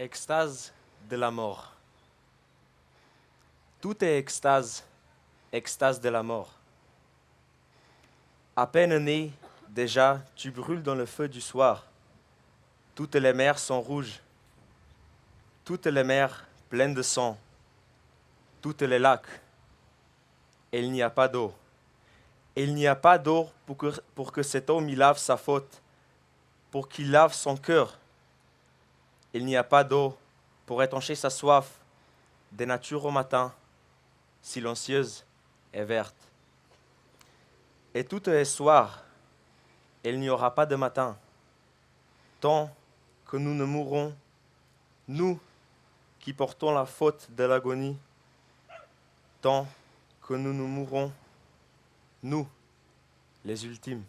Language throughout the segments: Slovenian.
Extase de la mort. Tout est extase, extase de la mort. À peine né, déjà, tu brûles dans le feu du soir. Toutes les mers sont rouges. Toutes les mers pleines de sang. Toutes les lacs. Et il n'y a pas d'eau. Et il n'y a pas d'eau pour que cet homme y lave sa faute, pour qu'il lave son cœur. Il n'y a pas d'eau pour étancher sa soif, des natures au matin, silencieuse et verte. Et tout est soir, et il n'y aura pas de matin, tant que nous ne mourrons, nous qui portons la faute de l'agonie, tant que nous ne mourrons, nous, les ultimes.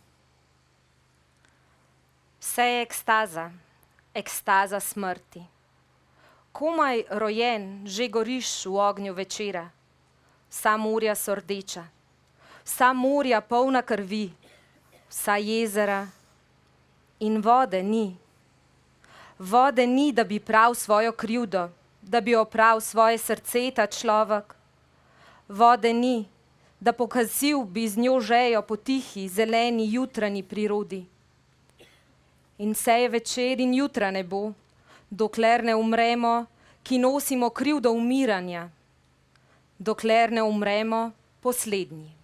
Vse je ekstaza, ekstaza smrti. Komaj rojen, že goriš v ognju večera. Vsa morja so rdeča, vsa morja polna krvi, vsa jezera in vode ni. Vode ni, da bi prav svojo krivdo, da bi oprav svoje srce ta človek. Vode ni, da pokazil bi z njo žejo po tihi, zeleni, jutranji prirodi. In vse je večer in jutra ne bo, dokler ne umremo, ki nosimo krivdo umiranja, dokler ne umremo poslednji.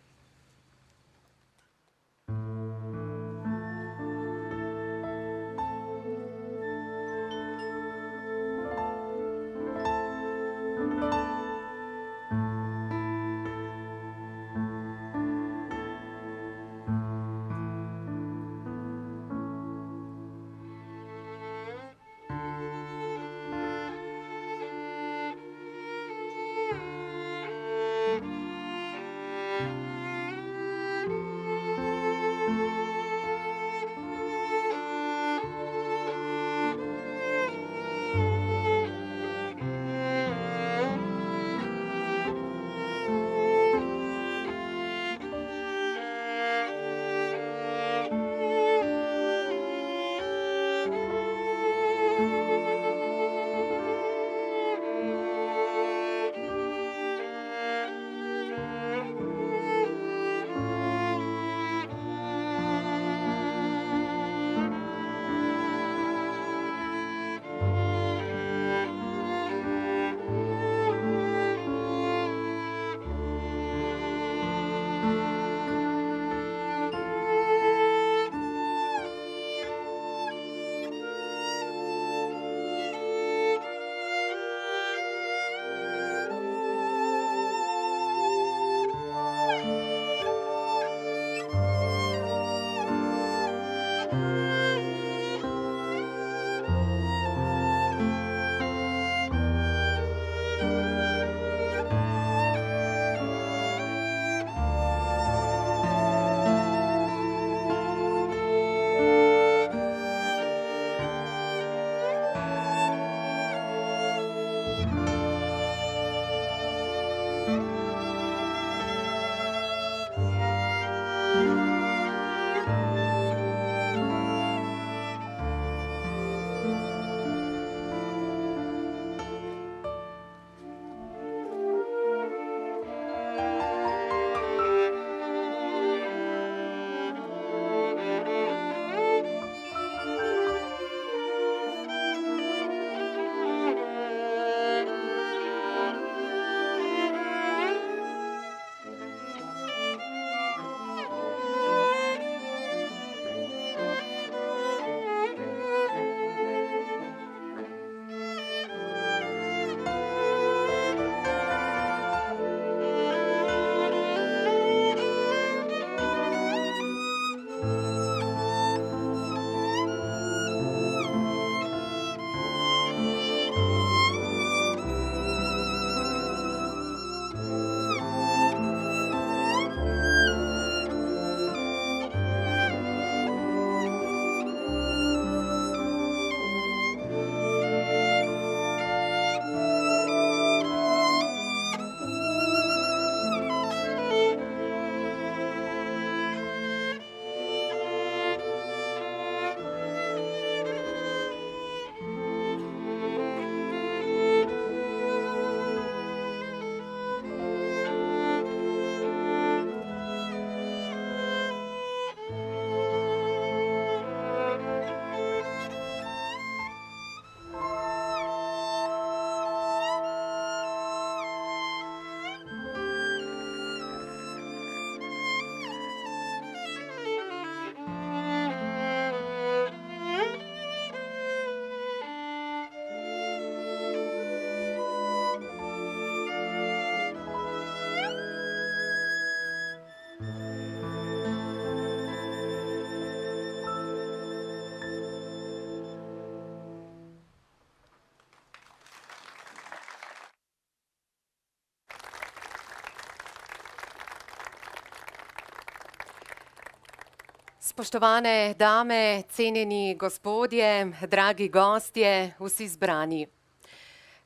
Spoštovane dame, cenjeni gospodje, dragi gostje, vsi zbrani.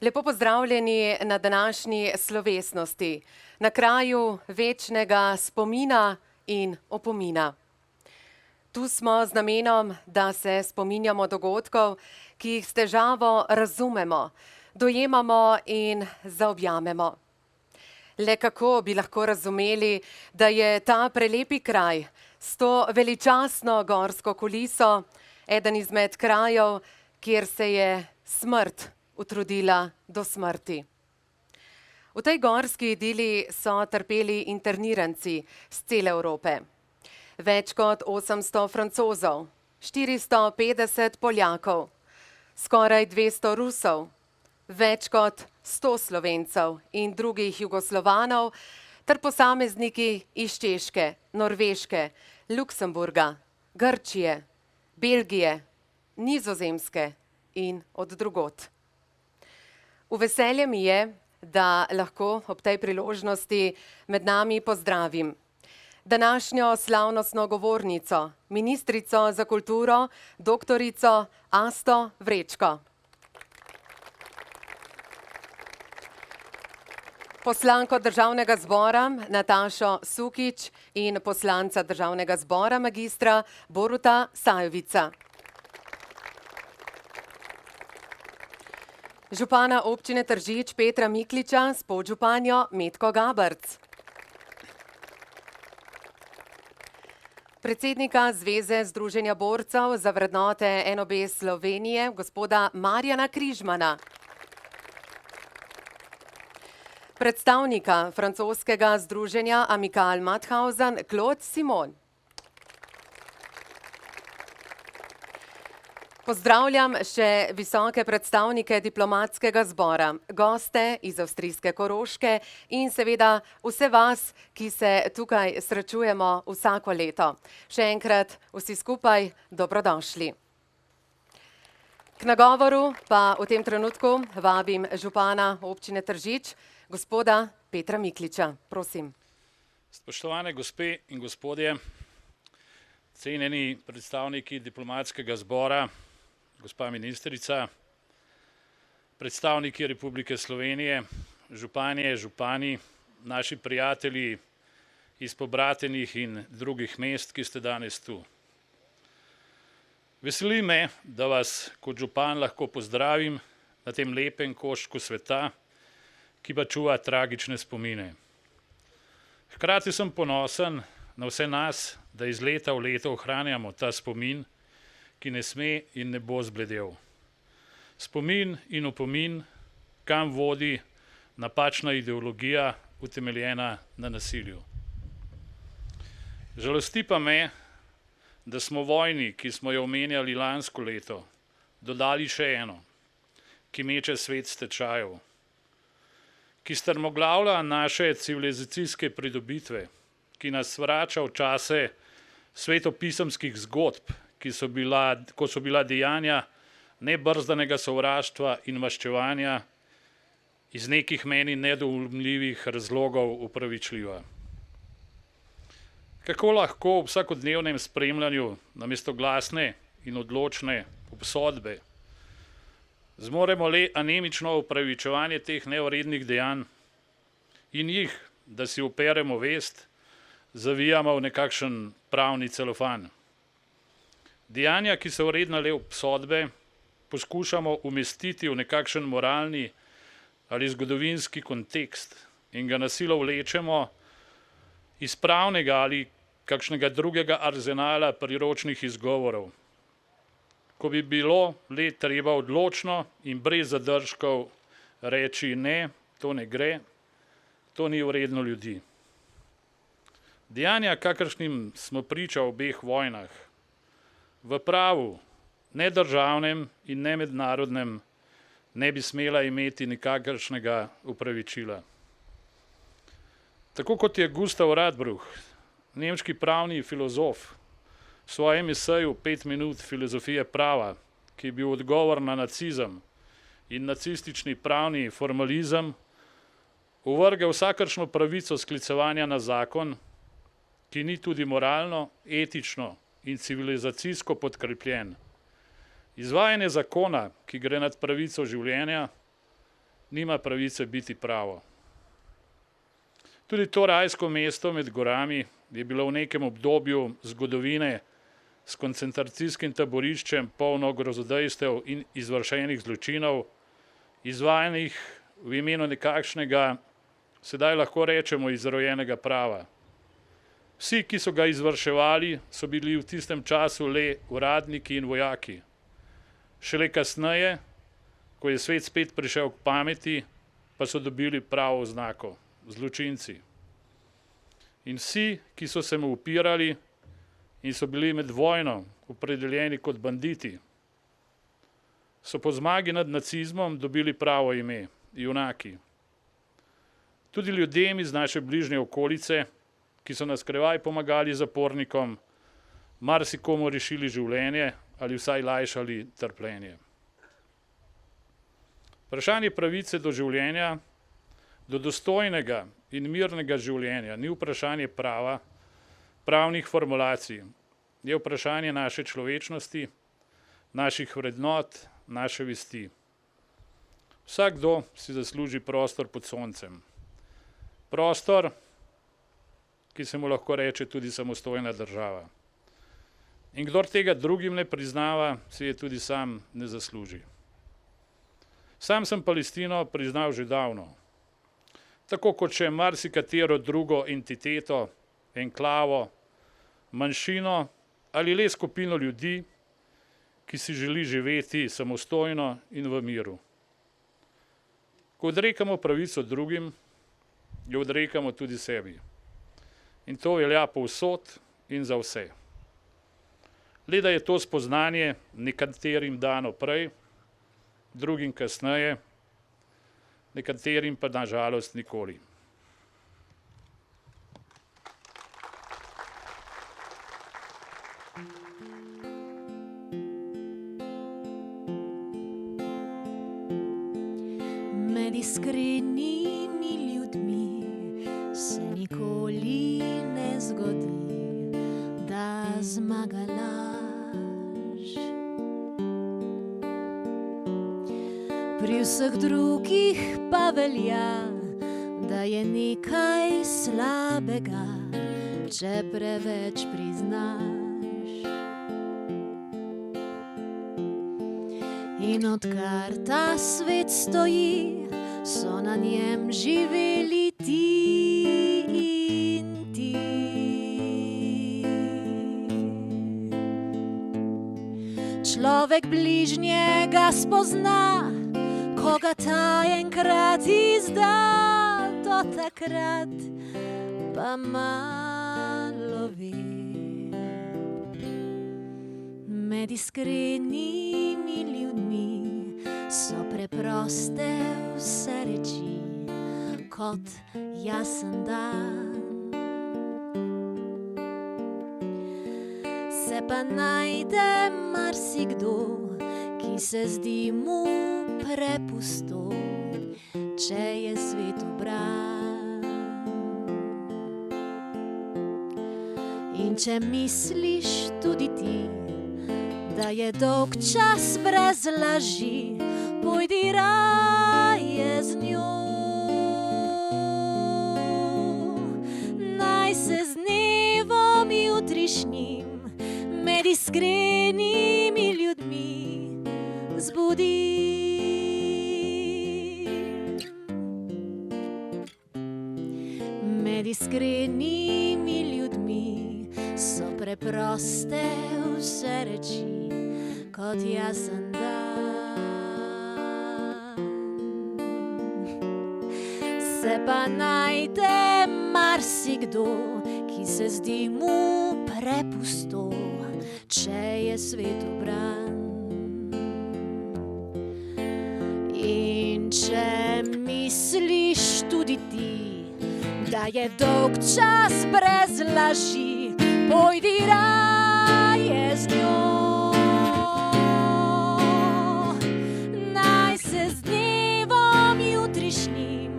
Lepo pozdravljeni na današnji slovesnosti, na kraju večnega spomina in opomina. Tu smo z namenom, da se spominjamo dogodkov, ki jih s težavo razumemo, dojemamo in zaobjamemo. Le kako bi lahko razumeli, da je ta prelepi kraj s to veličastno gorsko kuliso eden izmed krajev, kjer se je smrt utrudila do smrti. V tej gorski idili so trpeli interniranci z cele Evrope. Več kot 800 Francozov, 450 Poljakov, skoraj 200 Rusov, več kot 100 Slovencev in drugih Jugoslovanov ter posamezniki iz Češke, Norveške, Luksemburga, Grčije, Belgije, Nizozemske in od drugod. V veselje mi je, da lahko ob tej priložnosti med nami pozdravim današnjo slavnostno govornico, ministrico za kulturo, doktorico Asto Vrečko. Poslanko Državnega zbora Natašo Sukič in poslanca Državnega zbora magistra Boruta Sajovica. Župana občine Tržič Petra Mikliča s podžupanjo Metko Gabrc. Predsednika Zveze Združenja borcev za vrednote NOB Slovenije, gospoda Marjana Križmana. Predstavnika francoskega združenja Amical Mauthausen, Claude Simon. Pozdravljam še visoke predstavnike diplomatskega zbora, goste iz avstrijske Koroške in seveda vse vas, ki se tukaj srečujemo vsako leto. Še enkrat vsi skupaj dobrodošli. K nagovoru pa v tem trenutku vabim župana občine Tržič, gospoda Petra Mikliča. Prosim. Spoštovane gospe in gospodje, cenjeni predstavniki diplomatskega zbora, gospa ministrica, predstavniki Republike Slovenije, županje, župani, naši prijatelji iz pobratenih in drugih mest, ki ste danes tu. Veseli me, da vas kot župan lahko pozdravim na tem lepem koščku sveta, ki pa čuva tragične spomine. Hkrati sem ponosen na vse nas, da iz leta v leto ohranjamo ta spomin, ki ne sme in ne bo zbledel. Spomin in opomin, kam vodi napačna ideologija, utemeljena na nasilju. Žalosti pa me, da smo vojni, ki smo jo omenjali lansko leto, dodali še eno, ki meče svet s tečajev, ki strmoglavlja naše civilizacijske pridobitve, ki nas vrača v čase svetopisemskih zgodb, ko so bila dejanja nebrzdanega sovraštva in maščevanja iz nekih meni nedoumljivih razlogov upravičljiva. Kako lahko v vsakodnevnem spremljanju namesto glasne in odločne obsodbe zmoremo le anemično upravičevanje teh nevrednih dejanj in jih, da si operemo vest, zavijamo v nekakšen pravni celofan. Dejanja, ki so vredna le obsodbe, poskušamo umestiti v nekakšen moralni ali zgodovinski kontekst in ga na silo vlečemo iz pravnega ali kakšnega drugega arzenala priročnih izgovorov, ko bi bilo le treba odločno in brez zadržkov reči ne, to ne gre, to ni vredno ljudi. Dejanja, kakršnim smo priča v obeh vojnah, v pravu, ne državnem in ne mednarodnem, ne bi smela imeti nikakršnega upravičila. Tako kot je Gustav Radbruch, nemški pravni filozof, v svojem eseju 5 minut filozofije prava, ki je bil odgovor na nacizem in nacistični pravni formalizem, ovrgel vsakršno pravico sklicevanja na zakon, ki ni tudi moralno, etično in civilizacijsko podkrepljen. Izvajanje zakona, ki gre nad pravico življenja, nima pravice biti pravo. Tudi to rajsko mesto med gorami je bilo v nekem obdobju zgodovine s koncentracijskim taboriščem polno grozodejstev in izvršenih zločinov, izvajanih v imenu nekakšnega, sedaj lahko rečemo, izrojenega prava. Vsi, ki so ga izvrševali, so bili v tistem času le uradniki in vojaki. Šele kasneje, ko je svet spet prišel k pameti, pa so dobili pravo oznako, zločinci. In vsi, ki so se mu upirali in so bili med vojno opredeljeni kot banditi, so po zmagi nad nacizmom dobili pravo ime, junaki. Tudi ljudem iz naše bližnje okolice, ki so na skrivaj pomagali zapornikom, marsikomu rešili življenje ali vsaj lajšali trpljenje. Vprašanje pravice do življenja, do dostojnega in mirnega življenja ni vprašanje prava, pravnih formulacij, je vprašanje naše človečnosti, naših vrednot, naše vesti. Vsakdo si zasluži prostor pod soncem. Prostor, ki se mu lahko reče tudi samostojna država. In kdor tega drugim ne priznava, si je tudi sam ne zasluži. Sam sem Palestino priznal že davno. Tako kot še marsikatero drugo entiteto, enklavo, manjšino ali le skupino ljudi, ki si želi živeti samostojno in v miru. Ko odrekamo pravico drugim, jo odrekamo tudi sebi. In to velja povsod in za vse. Le da je to spoznanje nekaterim dano prej, drugim kasneje, nekaterim pa na žalost nikoli. Med iskrenimi ljudmi se nikoli ne zgodi, da zmaga laž. Pri vseh drugih pa velja, da je nekaj slabega, če preveč priznaš. In odkar ta svet stoji, so na njem živeli ti in ti. Človek bližnjega spozna, ko ga ta enkrat izda, do takrat pa malo ve. Med iskrenimi ljudmi so preproste vse reči, kot jasen dan. Se pa najde marsikdo, ki se zdi mu prepusto, če je svet ubran. In če misliš tudi ti, da je dolg čas brez laži, pojdi raje z njo. Naj se z dnevom jutrišnjim med iskrenimi ljudmi zbudi. Med iskrenimi ljudmi so preproste vse reči, kot jasen dan. Se pa najde marsikdo, ki se zdi mu prepusto, če je svet ubran. In če misliš tudi ti, da je dolg čas brez laži, pojdi raje z njo. Naj se z dnevom jutrišnjim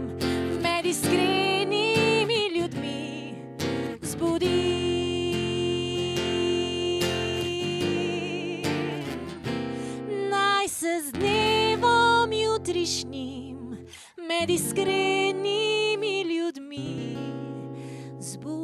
med iskrenimi ljudmi zbudi. bližnjim, med iskrenimi ljudmi zbudi.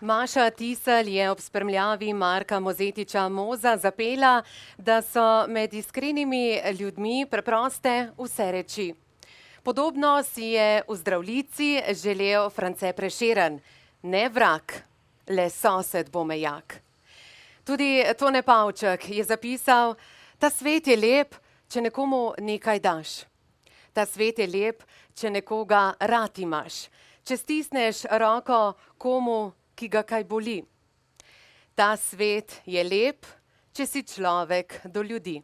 Maša Tiselj je ob spremljavi Marka Mozetiča Moza zapela, da so med iskrenimi ljudmi preproste vse reči. Podobno si je v Zdravljici želel France Prešeren. Ne vrag, le sosed bo mejak. Tudi Tone Pavček je zapisal: ta svet je lep, če nekomu nekaj daš. Ta svet je lep, če nekoga rad imaš. Če stisneš roko komu, ki ga kaj boli. Ta svet je lep, če si človek do ljudi.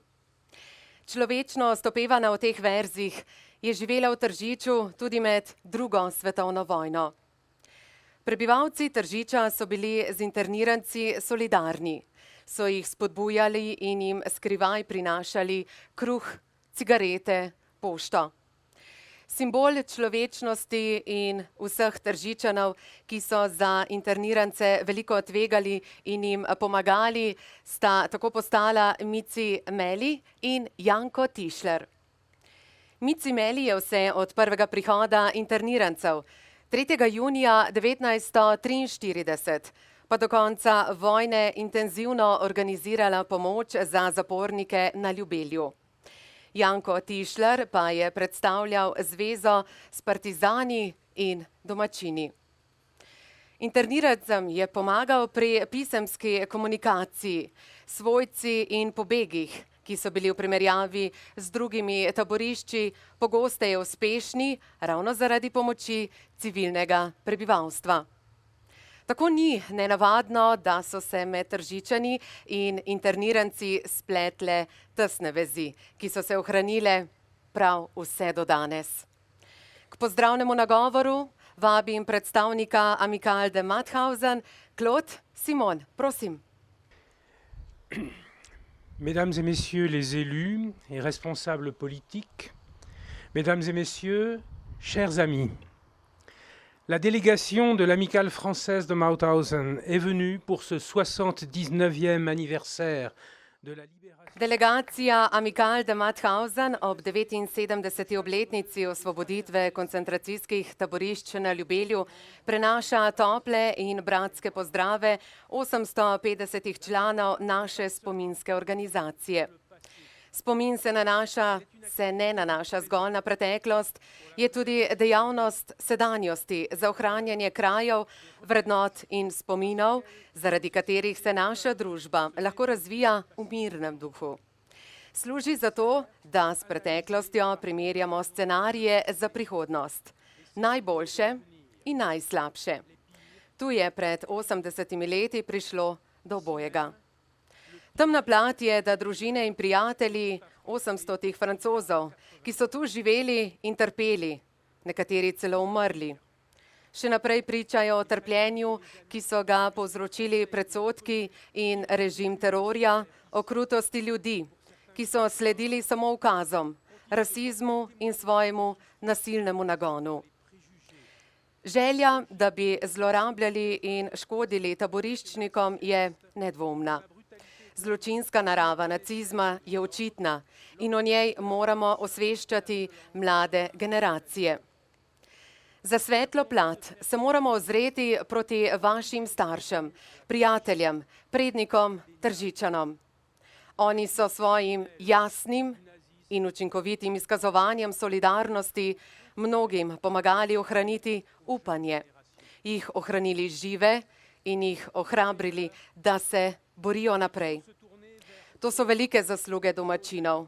Človečnost opevana v teh verzih je živela v Tržiču tudi med drugo svetovno vojno. Prebivalci Tržiča so bili z interniranci solidarni. So jih spodbujali in jim skrivaj prinašali kruh, cigarete, pošto. Simbol človečnosti in vseh Tržičanov, ki so za internirance veliko tvegali in jim pomagali, sta tako postala Mici Meli in Janko Tišler. Mici Meli je vse od prvega prihoda internirancev 3. junija 1943 pa do konca vojne intenzivno organizirala pomoč za zapornike na Ljubelju. Janko Tišler pa je predstavljal zvezo s partizani in domačini. Internirancem je pomagal pri pisemski komunikaciji, svojci in pobegih, ki so bili v primerjavi z drugimi taborišči pogosteje uspešni ravno zaradi pomoči civilnega prebivalstva. Tako ni nenavadno, da so se med Tržičani in interniranci spletle tesne vezi, ki so se ohranile prav vse do danes. K pozdravnemu nagovoru vabim predstavnika Amical de Mauthausen, Claude Simon, prosim. Mesdames et messieurs les élus et responsables politiques, mesdames et messieurs, chers amis, la délégation de l'Amicale française de Mauthausen est venue pour ce 79e anniversaire de la libération. Delegacija Amical de Mauthausen ob 79. obletnici osvoboditve koncentracijskih taborišč na Ljubelju prenaša tople in bratske pozdrave 850 članov naše spominske organizacije. Spomin se ne nanaša zgolj na preteklost, je tudi dejavnost sedanjosti za ohranjanje krajev, vrednot in spominov, zaradi katerih se naša družba lahko razvija v mirnem duhu. Služi za to, da s preteklostjo primerjamo scenarije za prihodnost, najboljše in najslabše. Tu je pred 80 leti prišlo do obojega. Temna plat je, da družine in prijatelji 800 Francozov, ki so tu živeli in trpeli, nekateri celo umrli, še naprej pričajo o trpljenju, ki so ga povzročili predsodki in režim terorja, o krutosti ljudi, ki so sledili samo ukazom, rasizmu in svojemu nasilnemu nagonu. Želja, da bi zlorabljali in škodili taboriščnikom, je nedvomna. Zločinska narava nacizma je očitna in o njej moramo osveščati mlade generacije. Za svetlo plat se moramo ozreti proti vašim staršem, prijateljem, prednikom, Tržičanom. Oni so svojim jasnim in učinkovitim izkazovanjem solidarnosti mnogim pomagali ohraniti upanje, jih ohranili žive in jih ohrabrili, da se borijo naprej. To so velike zasluge domačinov.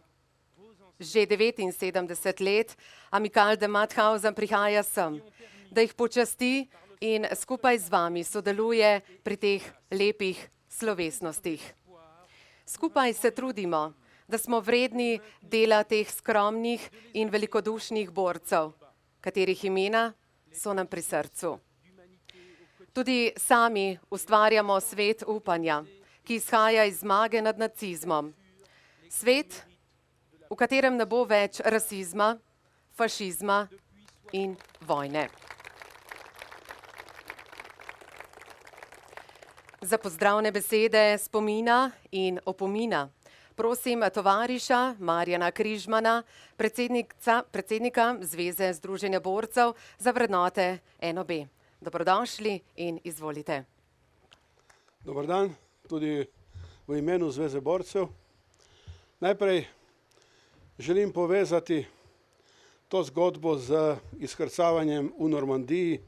Že 79 let Amical de Mauthausen prihaja sem, da jih počasti in skupaj z vami sodeluje pri teh lepih slovesnostih. Skupaj se trudimo, da smo vredni dela teh skromnih in velikodušnih borcev, katerih imena so nam pri srcu. Tudi sami ustvarjamo svet upanja, ki izhaja iz zmage nad nacizmom. Svet, v katerem ne bo več rasizma, fašizma in vojne. Za pozdravne besede spomina in opomina prosim tovariša Marjana Križmana, predsednika Zveze združenja borcev za vrednote NOB. Dobrodošli in izvolite. Dobar dan, tudi v imenu Zveze borcev. Najprej želim povezati to zgodbo z izkrcavanjem v Normandiji,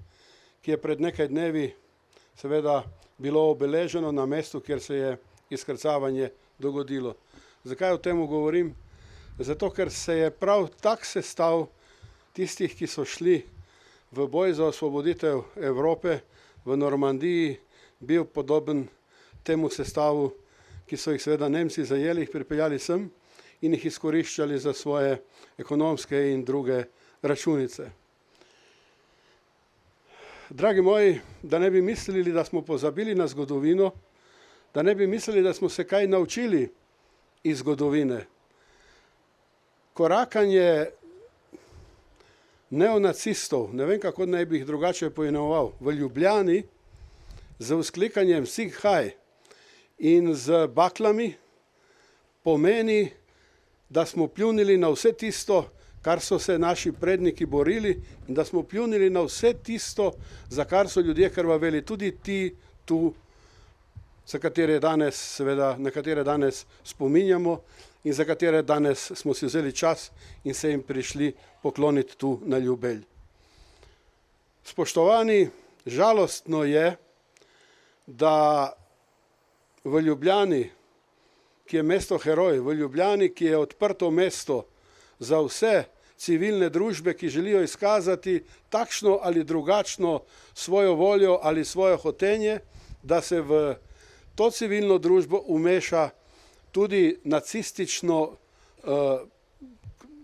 ki je pred nekaj dnevi seveda bilo obeleženo na mestu, kjer se je izkrcavanje dogodilo. Zakaj o tem govorim? Zato, ker se je prav tak sestav tistih, ki so šli v boj za osvoboditev Evrope v Normandiji, bil podoben temu sestavu, ki so jih seveda Nemci zajeli, jih pripeljali sem in jih izkoriščali za svoje ekonomske in druge računice. Dragi moji, da ne bi mislili, da smo pozabili na zgodovino, da ne bi mislili, da smo se kaj naučili iz zgodovine. Korakanje neonacistov, ne vem, kako naj bi jih drugače poimenoval, v Ljubljani z vzklikanjem Sieg Heil in z baklami pomeni, da smo pljunili na vse tisto, kar so se naši predniki borili in da smo pljunili na vse tisto, za kar so ljudje krvaveli, tudi ti tu, na katere danes spominjamo in za katere danes smo si vzeli čas in se jim prišli pokloniti tu na Ljubelj. Spoštovani, žalostno je, da v Ljubljani, ki je mesto heroj, v Ljubljani, ki je odprto mesto za vse civilne družbe, ki želijo izkazati takšno ali drugačno svojo voljo ali svoje hotenje, da se v to civilno družbo umeša tudi nacistično,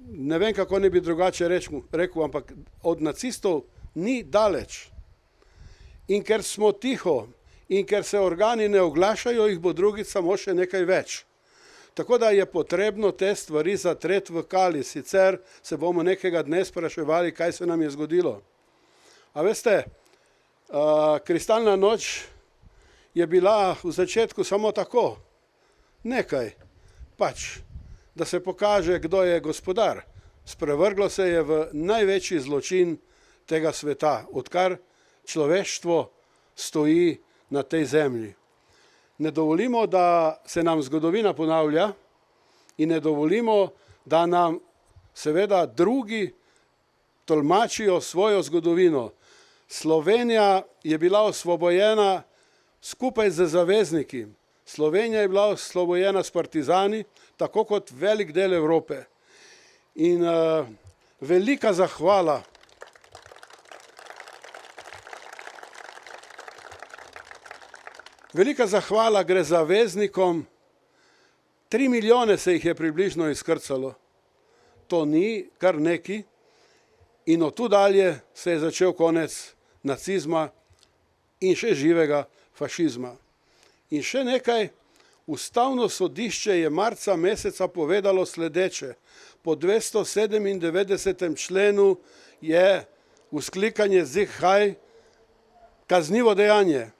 ne vem, kako ne bi drugače rekel, ampak od nacistov ni daleč. In ker smo tiho in ker se organi ne oglašajo, jih bo drugič samo še nekaj več. Tako da je potrebno te stvari zatreti v kali, sicer se bomo nekega dne spraševali, kaj se nam je zgodilo. A veste, kristalna noč je bila v začetku samo tako, nekaj, pač, da se pokaže, kdo je gospodar. Sprevrglo se je v največji zločin tega sveta, odkar človeštvo stoji na tej zemlji. Ne dovolimo, da se nam zgodovina ponavlja in ne dovolimo, da nam seveda drugi tolmačijo svojo zgodovino. Slovenija je bila osvobojena skupaj z zavezniki. Slovenija je bila osvobojena s partizani, tako kot velik del Evrope. In velika zahvala gre zaveznikom, 3 milijone se jih je približno izkrcalo. To ni kar neki in od tu dalje se je začel konec nacizma in še živega fašizma. In še nekaj, Ustavno sodišče je marca meseca povedalo sledeče. Po 297. členu je vzklikanje Sieg Heil kaznivo dejanje.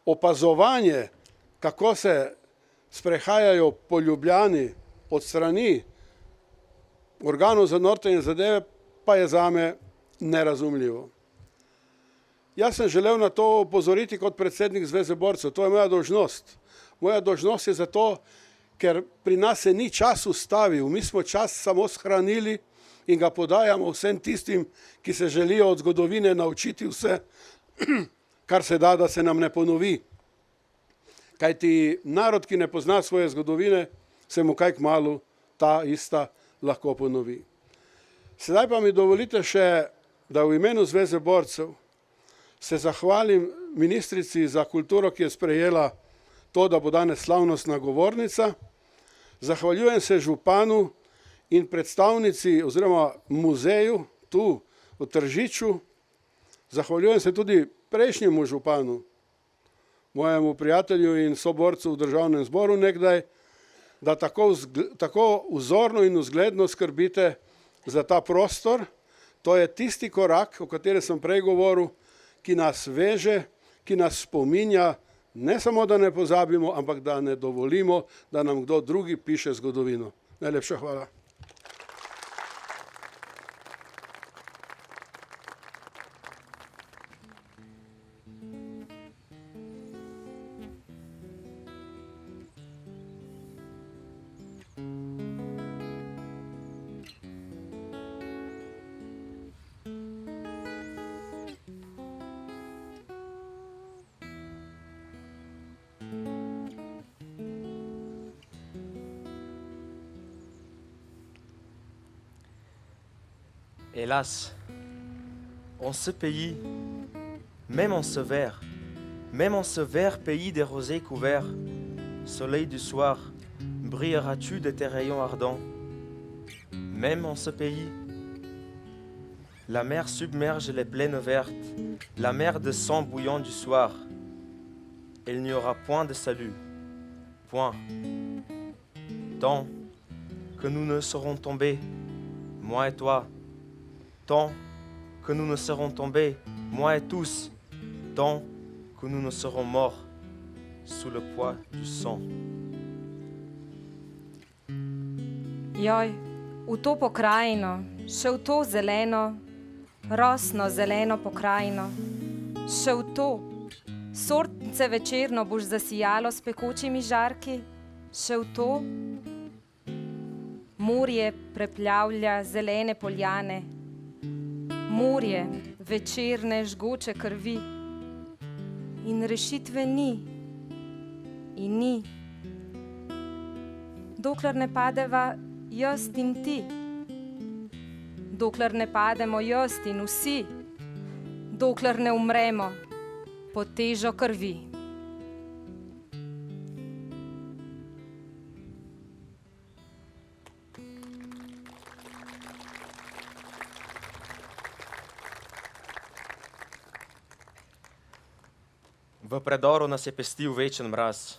Opazovanje, kako se sprehajajo po Ljubljani od strani organov za notranje zadeve, pa je zame nerazumljivo. Jaz sem želel na to opozoriti kot predsednik Zveze borcev. To je moja dolžnost. Moja dolžnost je zato, ker pri nas se ni čas ustavil. Mi smo čas samo shranili in ga podajamo vsem tistim, ki se želijo od zgodovine naučiti vse, kar se da se nam ne ponovi. Kajti narod, ki ne pozna svoje zgodovine, se mu kaj kmalu ta ista lahko ponovi. Sedaj pa mi dovolite še, da v imenu Zveze borcev se zahvalim ministrici za kulturo, ki je sprejela to, da bo danes slavnostna govornica. Zahvaljujem se županu in predstavnici oziroma muzeju tu v Tržiču. Zahvaljujem se tudi prejšnjemu županu, mojemu prijatelju in soborcu v Državnem zboru nekdaj, da tako vzorno in vzgledno skrbite za ta prostor. To je tisti korak, o katerem sem prej govoril, ki nas veže, ki nas spominja, ne samo, da ne pozabimo, ampak da ne dovolimo, da nam kdo drugi piše zgodovino. Najlepša hvala. Hélas, en ce pays, même en ce vert pays des rosés couverts, soleil du soir, brilleras-tu de tes rayons ardents? Même en ce pays, la mer submerge les plaines vertes, la mer de sang bouillant du soir. Il n'y aura point de salut, point. Tant que nous ne serons tombés, moi et toi, tant que nous ne serons tombés, moi et tous, tant que nous ne serons morts sous le poids du sang. Joj, v to pokrajino, še v to zeleno, rosno zeleno pokrajino, še v to, sortnice večerno boš zasijalo s pekočimi žarki, še v to, morje preplavlja zelene poljane, morje večerne žgoče krvi in rešitve ni in ni. Dokler ne padeva jaz in ti, dokler ne pademo jaz in vsi, dokler ne umremo pod težo krvi. V predoru nas je pestil večen mraz.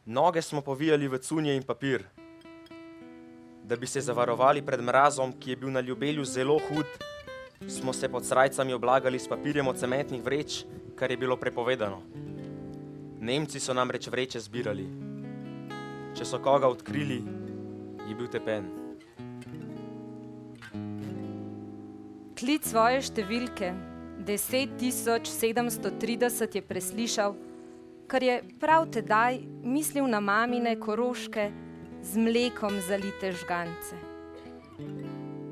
Noge smo povijali v cunje in papir, da bi se zavarovali pred mrazom, ki je bil na Ljubelju zelo hud, smo se pod srajcami oblagali s papirjem od cementnih vreč, kar je bilo prepovedano. Nemci so namreč vreče zbirali. Če so koga odkrili, je bil tepen. Klic svoje številke 10.730 je preslišal, kar je prav tedaj mislil na mamine koroške z mlekom zalite žgance.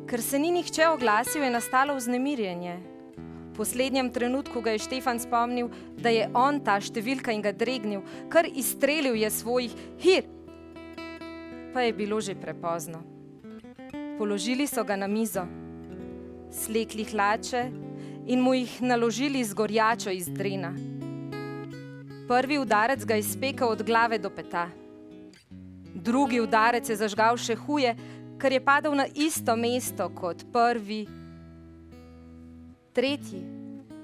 Ker se ni nihče oglasil, je nastalo vznemirjenje. V poslednjem trenutku ga je Štefan spomnil, da je on ta številka in ga dregnil, kar izstrelil je svojih hir. Pa je bilo že prepozno. Položili so ga na mizo, slekli hlače in mu jih naložili z gorjačo iz drena. Prvi udarec ga je spekel od glave do peta. Drugi udarec je zažgal še huje, ker je padel na isto mesto kot prvi, tretji,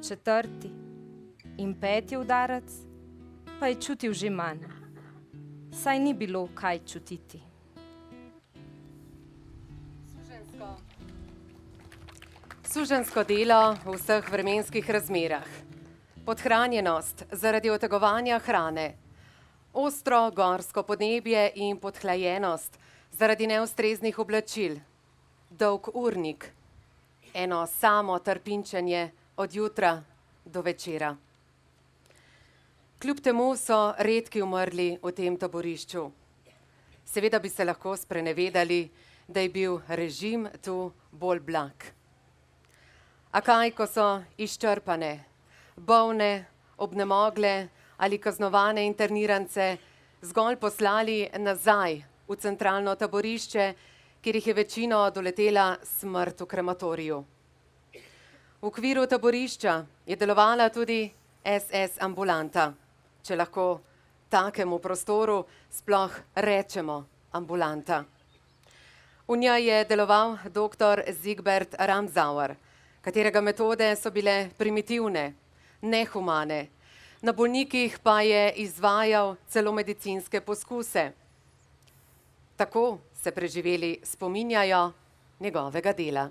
četrti in peti udarec pa je čutil že manj. Saj ni bilo kaj čutiti. Suženjsko delo v vseh vremenskih razmerah, podhranjenost zaradi otegovanja hrane, ostro gorsko podnebje in podhlajenost zaradi neustreznih oblačil, dolg urnik, eno samo trpinčenje od jutra do večera. Kljub temu so redki umrli v tem taborišču. Seveda bi se lahko sprenevedali, da je bil režim tu bolj blag. A kaj, ko so izčrpane, bolne, obnemogle ali kaznovane internirance zgolj poslali nazaj v centralno taborišče, kjer jih je večino doletela smrt v krematoriju. V okviru taborišča je delovala tudi SS ambulanta, če lahko takemu prostoru sploh rečemo ambulanta. V njej je deloval dr. Zigbert Ramsauer, katerega metode so bile primitivne, nehumane, na bolnikih pa je izvajal celo medicinske poskuse. Tako se preživeli spominjajo njegovega dela.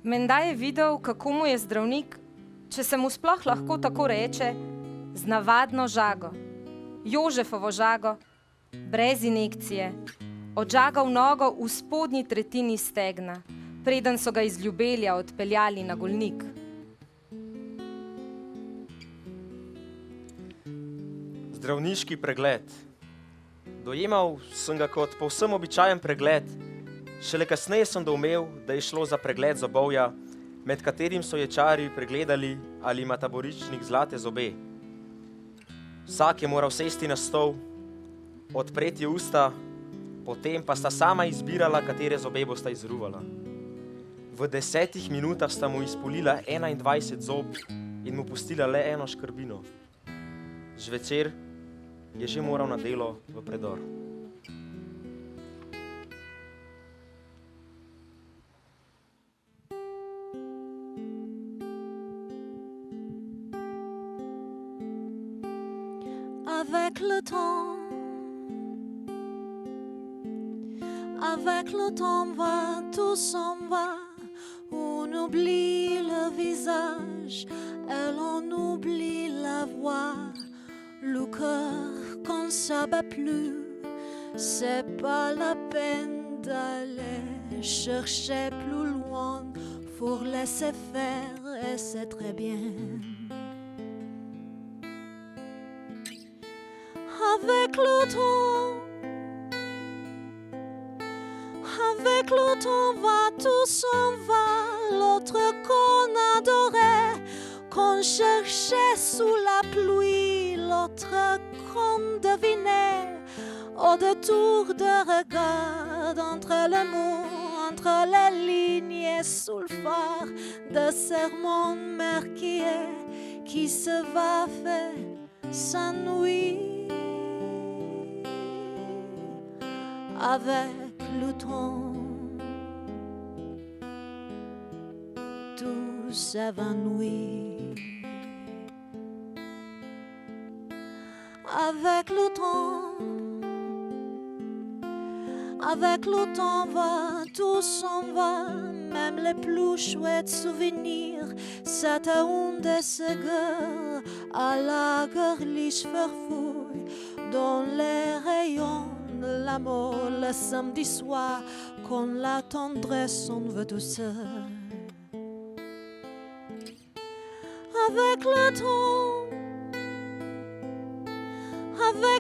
Menda je videl, kako mu je zdravnik, če se mu sploh lahko tako reče, z navadno žago, Jožefovo žago, brez injekcije, odžagal nogo v spodnji tretjini stegna, preden so ga iz Ljubelja odpeljali na Golnik. Zdravniški pregled. Dojemal sem ga kot povsem običajen pregled. Šele kasneje sem doumel, da je šlo za pregled zobovja, med katerim so ječari pregledali, ali ima taboričnik zlate zobe. Vsak je moral sesti na stol, odpreti usta, potem pa sta sama izbirala, katere zobe bosta izruvala. V 10 minutah sta mu izpulila 21 zob in mu pustila le eno škrbino. Zvečer je že moral na delo v predor. Avec le temps va, tout s'en va, on oublie le visage et l'on oublie la voix, le cœur quand ça bat plus, c'est pas la peine d'aller chercher plus loin, faut laisser faire et c'est très bien. Avec le temps va, tout s'en va, l'autre qu'on adorait, qu'on cherchait sous la pluie, l'autre qu'on devinait, au détour de regard, entre les mots, entre les lignes et sous le phare de sermon marqué qui se va faire sa nuit. Avec le temps, tout s'évanouit. Avec le temps va, tout s'en va, même les plus chouettes souvenirs, cette onde de ce gueule à la girlish farfouille, dans les rayons l'amour le samedi soir, quand la tendresse en veut douceur. Avec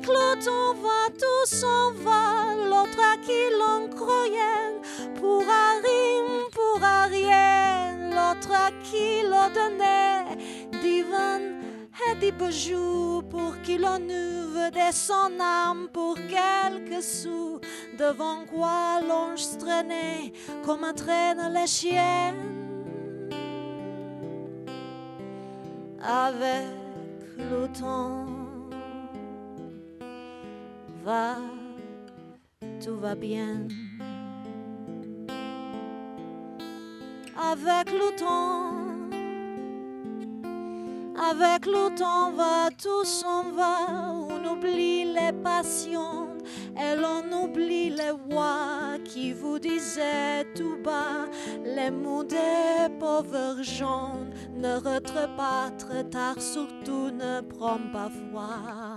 le temps va, tout s'en va, l'autre à qui l'on croyait, pour un rime, pour un rien, l'autre à qui l'on donnait, divin et des bijoux pour qu'il en eût de son âme pour quelques sous, devant quoi l'on se traînait comme un traîne les chiens. Avec le temps va, tout va bien. Avec le temps va, tout s'en va, on oublie les passions et l'on oublie les voix qui vous disaient tout bas les mots des pauvres gens. Ne rentre pas très tard, surtout ne prends pas froid.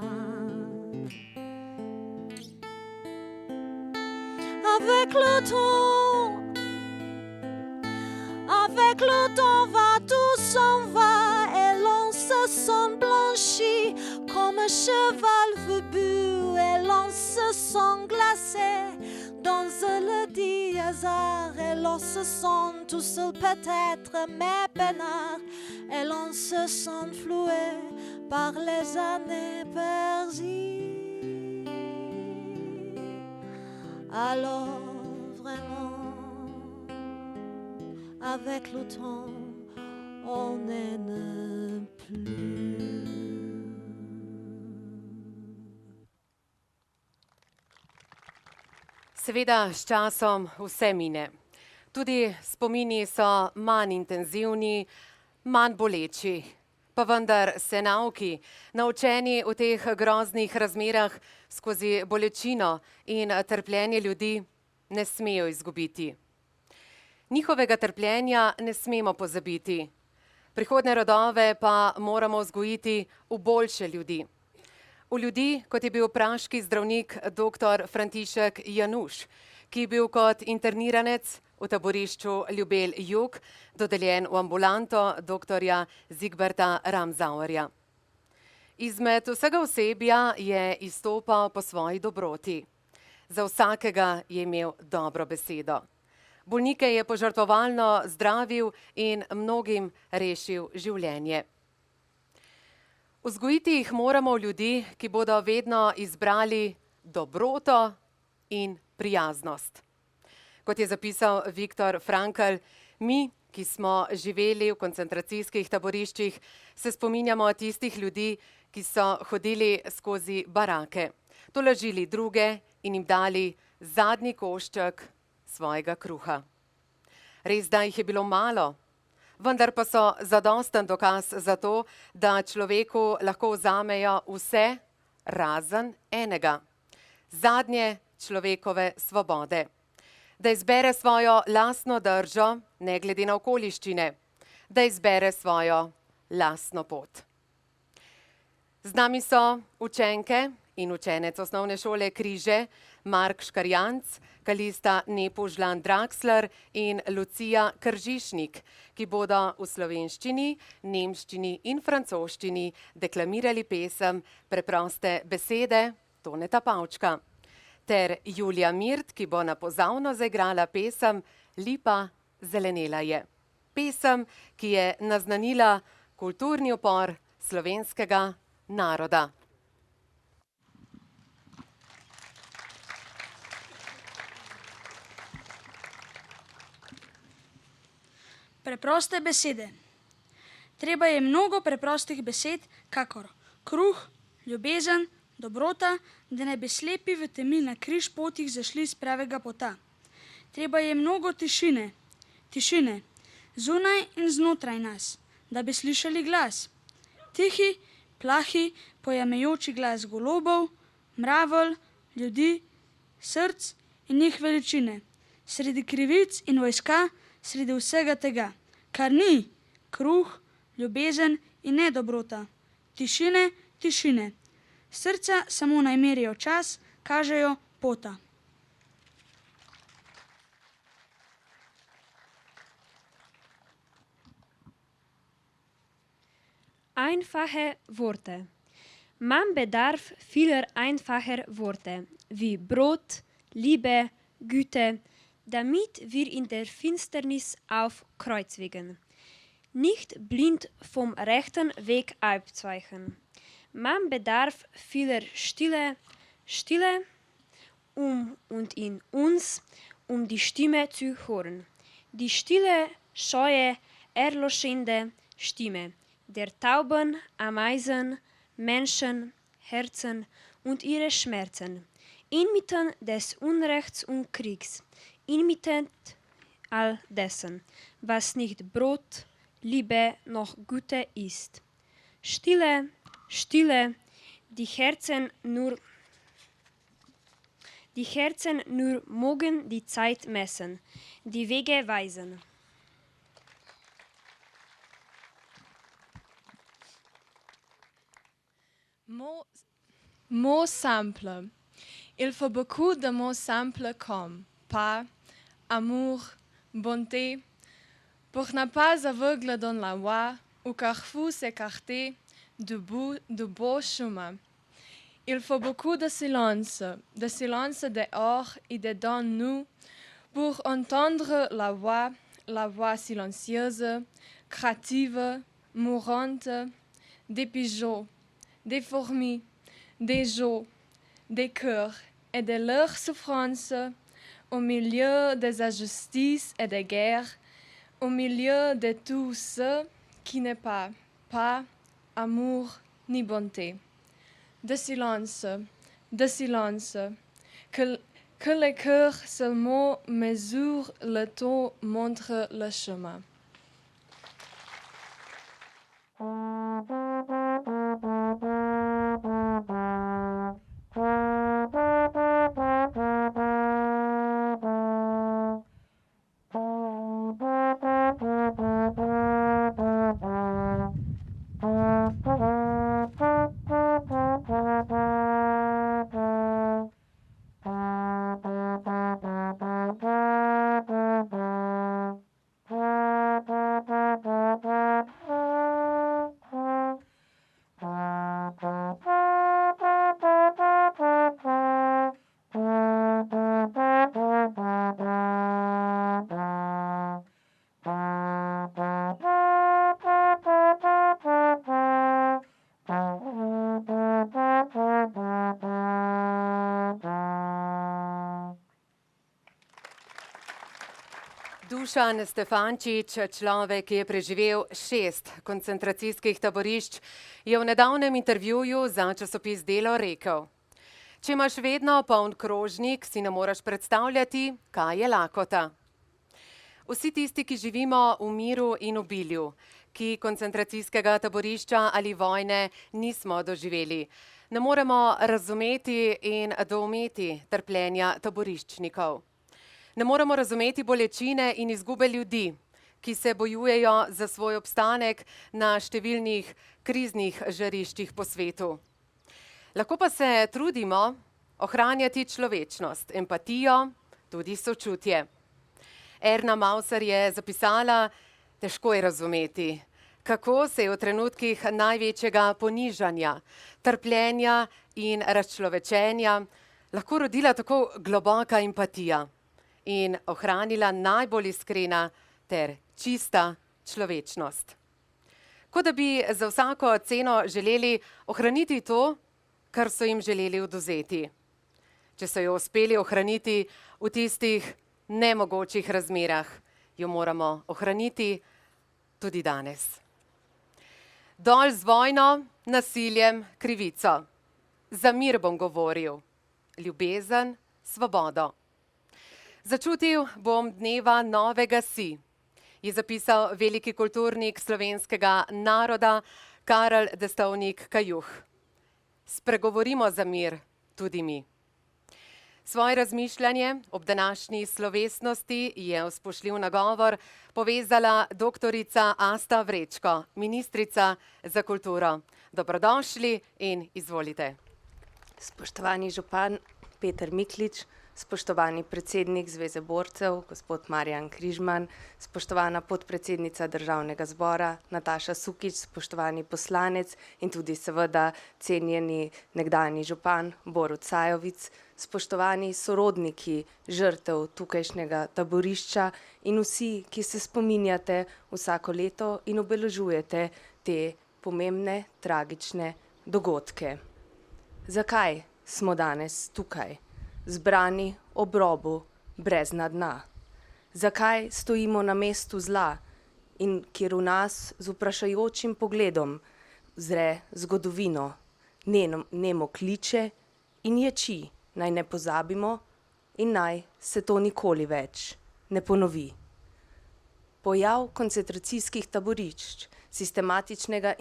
Avec le temps va, tout s'en va et l'on se sent blanchi comme un cheval vu et l'on se sent glacé dans le dit hasard et l'on se sent tout seul peut-être mais peinard et l'on se sent floué par les années perdues. Alors vraiment avec le temps, on n'aime plus. Seveda, s časom vse mine. Tudi spomini so manj intenzivni, manj boleči. Pa vendar se nauki, naučeni v teh groznih razmerah skozi bolečino in trpljenje ljudi, ne smejo izgubiti. Njihovega trpljenja ne smemo pozabiti. Prihodne rodove pa moramo vzgojiti v boljše ljudi. V ljudi, kot je bil praški zdravnik dr. František Januš, ki je bil kot interniranec v taborišču Ljubelj Jug dodeljen v ambulanto dr. Zigberta Ramsauerja. Izmed vsega osebja je izstopal po svoji dobroti. Za vsakega je imel dobro besedo. Bolnike je požrtvovalno zdravil in mnogim rešil življenje. Vzgojiti jih moramo v ljudi, ki bodo vedno izbrali dobroto in prijaznost. Kot je zapisal Viktor Frankl, mi, ki smo živeli v koncentracijskih taboriščih, se spominjamo tistih ljudi, ki so hodili skozi barake, tolažili druge in jim dali zadnji košček svojega kruha. Res, da jih je bilo malo, vendar pa so zadosten dokaz za to, da človeku lahko vzamejo vse razen enega, zadnje človekove svobode. Da izbere svojo lastno držo, ne glede na okoliščine, da izbere svojo lastno pot. Z nami so učenke in učenec osnovne šole Križe, Mark Škarjanc, Kalista Nepožlan Draxler in Lucija Kržišnik, ki bodo v slovenščini, nemščini in francoščini deklamirali pesem Preproste besede Toneta Pavčka. Ter Julija Mirt, ki bo na pozavno zaigrala pesem Lipa zelenela je. Pesem, ki je naznanila kulturni upor slovenskega naroda. Preproste besede. Treba je mnogo preprostih besed, kakor kruh, ljubezen, dobrota, da ne bi slepi v temi na križ potih zašli z pravega pota. Treba je mnogo tišine, zunaj in znotraj nas, da bi slišali glas. Tihi, plahi, pojamejoči glas golobov, mravelj, ljudi, src in njih veličine, sredi krivic in vojska, sredi vsega tega, kar ni kruh, ljubezen in ne dobrota. Tišine. Srca samo naj merijo čas, kažejo pota. Einfache Worte. Man bedarf vieler einfacher Worte, wie Brot, Liebe, Güte, damit wir in der Finsternis aufkreuzigen, nicht blind vom rechten Weg abweichen. Man bedarf vieler Stille, und in uns, die Stimme zu hören. Die stille, scheue, erloschende Stimme der tauben Ameisen, Menschen, Herzen und ihre Schmerzen, inmitten des Unrechts und Kriegs, inmitten all dessen, was nicht Brot, Liebe noch Güte ist. Stille, die Herzen nur mögen die Zeit messen, die Wege weisen. Mots simples. Il faut beaucoup de mots simples comme pas, amour, bonté, pour ne pas aveugle dans la voie ou carrefour s'écarter du beau chemin. Il faut beaucoup de silence dehors et dedans nous, pour entendre la voix silencieuse, craintive, mourante, des pigeons, des fourmis, des geaux, des cœurs et de leurs souffrances, au milieu des injustices et des guerres, au milieu de tout ce qui n'est pas amour ni bonté. De silence, que le cœur seulement mesure le temps, montre le chemin. Dušan Stefančič, človek, ki je preživel 6 koncentracijskih taborišč, je v nedavnem intervjuju za časopis Delo rekel: Če imaš vedno poln krožnik, si ne moreš predstavljati, kaj je lakota. Vsi tisti, ki živimo v miru in obilju, ki koncentracijskega taborišča ali vojne nismo doživeli, ne moremo razumeti in doumeti trpljenja taboriščnikov. Ne moremo razumeti bolečine in izgube ljudi, ki se bojujejo za svoj obstanek na številnih kriznih žariščih po svetu. Lahko pa se trudimo ohranjati človečnost, empatijo, tudi sočutje. Erna Mauser je zapisala: težko je razumeti, kako se je v trenutkih največjega ponižanja, trpljenja in razčlovečenja lahko rodila tako globoka empatija in ohranila najbolj iskrena ter čista človečnost. Kot da bi za vsako ceno želeli ohraniti to, kar so jim želeli odvzeti. Če so jo uspeli ohraniti v tistih nemogočih razmerah, jo moramo ohraniti tudi danes. Dol z vojno, nasiljem, krivico. Za mir bom govoril, ljubezen, svobodo. Začutil bom dneva novega si, je zapisal veliki kulturnik slovenskega naroda Karel Destovnik Kajuh. Spregovorimo za mir tudi mi. Svoje razmišljanje ob današnji slovesnosti je v spoštljiv nagovor povezala doktorica Asta Vrečko, ministrica za kulturo. Dobrodošli in izvolite. Spoštovani župan Peter Miklič, spoštovani predsednik Zveze borcev, gospod Marjan Križman, spoštovana podpredsednica Državnega zbora Nataša Sukič, spoštovani poslanec in tudi seveda cenjeni nekdanji župan Borut Sajovic, spoštovani sorodniki žrtev tukajšnjega taborišča in vsi, ki se spominjate vsako leto in obeležujete te pomembne, tragične dogodke. Zakaj smo danes tukaj? Zbrani ob robu, brez dna. Zakaj stojimo na mestu zla in kjer v nas z vprašajočim pogledom zre zgodovino, nemo kliče in ječi, naj ne pozabimo in naj se to nikoli več ne ponovi. Pojav koncentracijskih taborišč, sistematičnega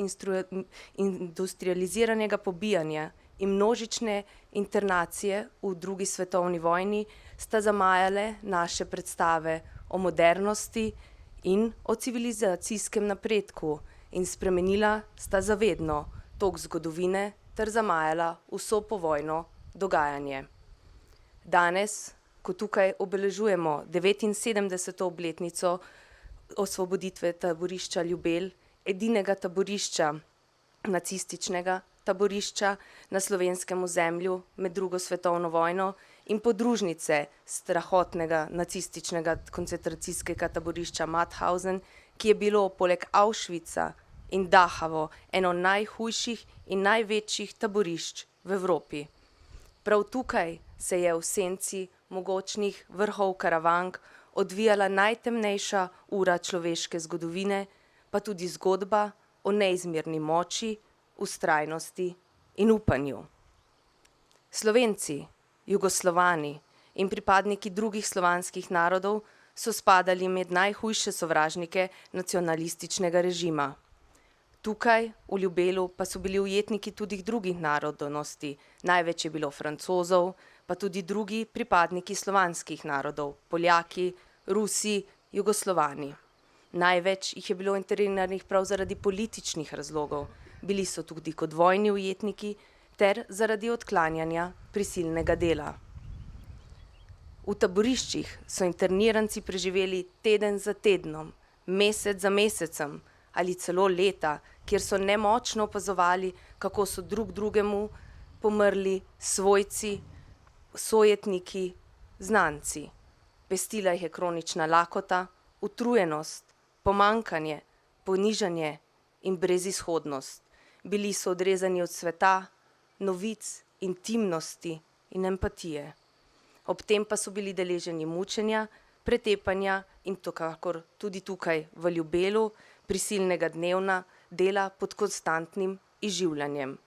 industrializiranega pobijanja in množične internacije v drugi svetovni vojni sta zamajale naše predstave o modernosti in o civilizacijskem napredku in spremenila sta zavedno tok zgodovine ter zamajala vso povojno dogajanje. Danes, ko tukaj obeležujemo 79. obletnico osvoboditve taborišča Ljubelj, edinega taborišča, nacističnega taborišča na slovenskem ozemlju med drugo svetovno vojno in podružnice strahotnega nacističnega koncentracijskega taborišča Mauthausen, ki je bilo poleg Auschwitza in Dachau eno najhujših in največjih taborišč v Evropi. Prav tukaj se je v senci mogočnih vrhov Karavank odvijala najtemnejša ura človeške zgodovine, pa tudi zgodba o neizmerni moči, vztrajnosti in upanju. Slovenci, Jugoslovani in pripadniki drugih slovanskih narodov so spadali med najhujše sovražnike nacionalističnega režima. Tukaj v Ljubelu pa so bili ujetniki tudi drugih narodnosti, največ je bilo Francozov, pa tudi drugi pripadniki slovanskih narodov, Poljaki, Rusi, Jugoslovani. Največ jih je bilo interniranih prav zaradi političnih razlogov, bili so tudi kot vojni ujetniki ter zaradi odklanjanja prisilnega dela. V taboriščih so interniranci preživeli teden za tednom, mesec za mesecem ali celo leta, kjer so nemočno opazovali, kako so drug drugemu pomrli svojci, sojetniki, znanci. Pestila jih je kronična lakota, utrujenost, pomankanje, ponižanje in brezizhodnost. Bili so odrezani od sveta, novic, intimnosti in empatije. Ob tem pa so bili deleženi mučenja, pretepanja in to kakor tudi tukaj v Ljubelu, prisilnega dnevna dela pod konstantnim izživljanjem.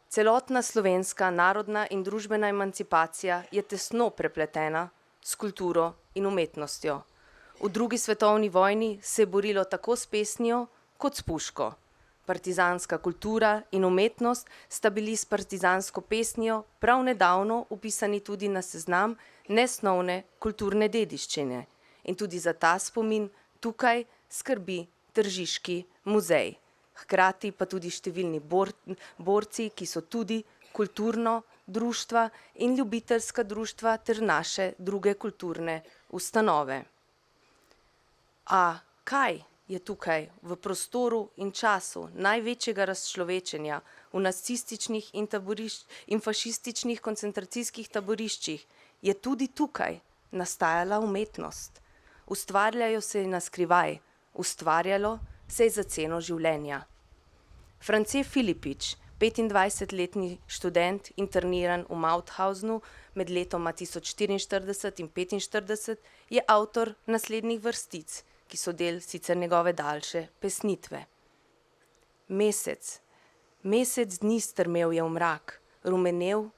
Celotna slovenska narodna in družbena emancipacija je tesno prepletena s kulturo in umetnostjo. V drugi svetovni vojni se je borilo tako s pesnijo kot s puško. Partizanska kultura in umetnost sta bili s partizansko pesnijo prav nedavno upisani tudi na seznam nesnovne kulturne dediščine. In tudi za ta spomin tukaj skrbi Tržiški muzej. Hkrati pa tudi številni borci, ki so tudi kulturno društva in ljubiteljska društva ter naše druge kulturne ustanove. A kaj je tukaj v prostoru in času največjega razčlovečenja v nacističnih in fašističnih koncentracijskih taboriščih, je tudi tukaj nastajala umetnost. Ustvarjajo se na skrivaj, ustvarjalo se je za ceno življenja. France Filipič, 25-letni študent, interniran v Mauthausnu med letoma 1044 in 45, je avtor naslednjih vrstic, ki so del sicer njegove daljše pesnitve. Mesec dni strmel je v mrak, rumenel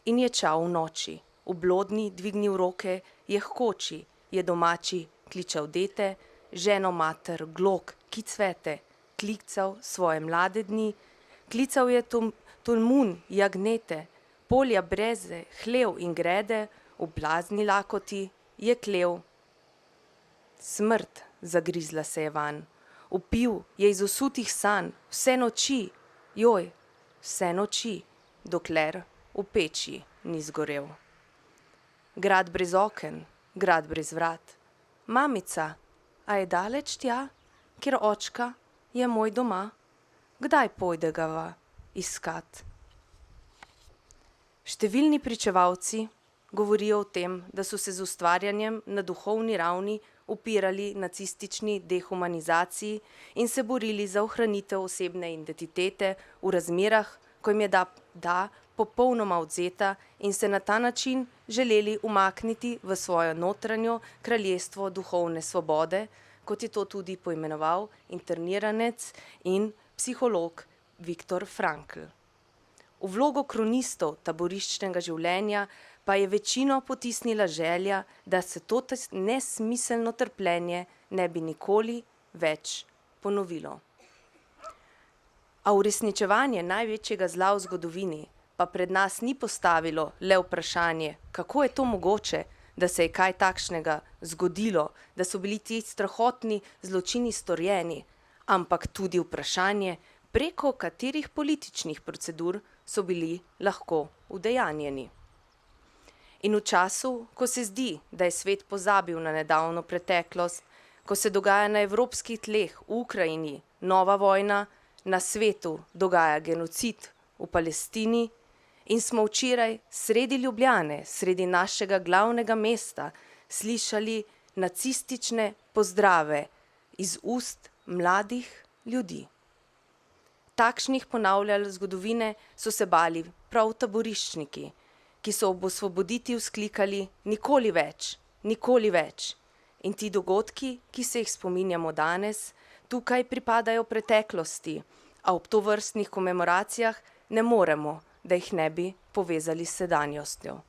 in ječal v noči. V blodni dvignil roke, je hkoči, je domači kličal dete, ženo mater glok, ki cvete, klical svoje mlade dni, klical je tolmun, jagnete, polja breze, hlev in grede, v blazni lakoti je klev. Smrt zagrizla se je van, vpil je iz osutih sanj, vse noči, joj, vse noči, dokler v peči ni zgorel. Grad brez oken, grad brez vrat, mamica, a je daleč tja, kjer očka je moj doma, kdaj pojde ga iskat? Številni pričevalci govorijo o tem, da so se z ustvarjanjem na duhovni ravni upirali nacistični dehumanizaciji in se borili za ohranitev osebne identitete v razmerah, ko jim je da popolnoma odzeta in se na ta način želeli umakniti v svojo notranjo kraljestvo duhovne svobode, kot je to tudi poimenoval interniranec in psiholog Viktor Frankl. V vlogo kronistov taboriščnega življenja pa je večino potisnila želja, da se to nesmiselno trpljenje ne bi nikoli več ponovilo. A uresničevanje največjega zla v zgodovini pa pred nas ni postavilo le vprašanje, kako je to mogoče, da se je kaj takšnega zgodilo, da so bili ti strahotni zločini storjeni, ampak tudi vprašanje, preko katerih političnih procedur so bili lahko udejanjeni. In v času, ko se zdi, da je svet pozabil na nedavno preteklost, ko se dogaja na evropskih tleh v Ukrajini nova vojna, na svetu dogaja genocid v Palestini in smo včeraj sredi Ljubljane, sredi našega glavnega mesta, slišali nacistične pozdrave iz ust mladih ljudi. Takšnih ponavljal zgodovine so se bali prav taboriščniki, ki so ob osvoboditvi vzklikali nikoli več, nikoli več. In ti dogodki, ki se jih spominjamo danes, tukaj pripadajo preteklosti, a ob tovrstnih komemoracijah ne moremo, da jih ne bi povezali s sedanjostjo.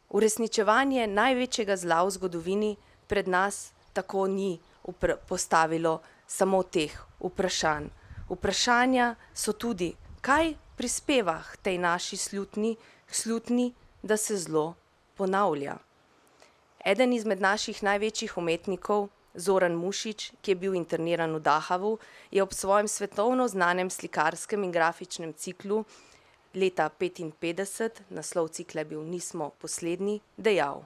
Uresničevanje največjega zla v zgodovini pred nas tako ni postavilo samo teh vprašanj. Vprašanja so tudi, kaj prispeva k tej naši slutni, da se zlo ponavlja. Eden izmed naših največjih umetnikov, Zoran Mušič, ki je bil interniran v Dahavu, je ob svojem svetovno znanem slikarskem in grafičnem ciklu leta 1955, naslov cikla je bil Nismo poslednji, dejal: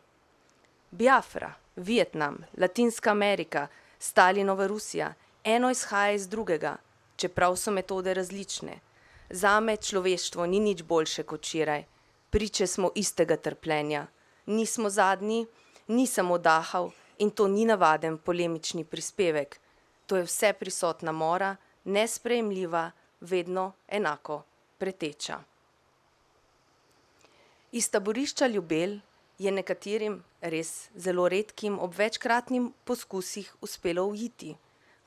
Biafra, Vietnam, Latinska Amerika, Stalinova Rusija, eno izhaja iz drugega, čeprav so metode različne. Zame človeštvo ni nič boljše kot včeraj. Priče smo istega trpljenja. Nismo zadnji, ni samo Dahav in to ni navaden polemični prispevek. To je vse prisotna mora, nesprejemljiva, vedno enako preteča. Iz taborišča Ljubelj je nekaterim, res zelo redkim, ob večkratnim poskusih uspelo ujiti.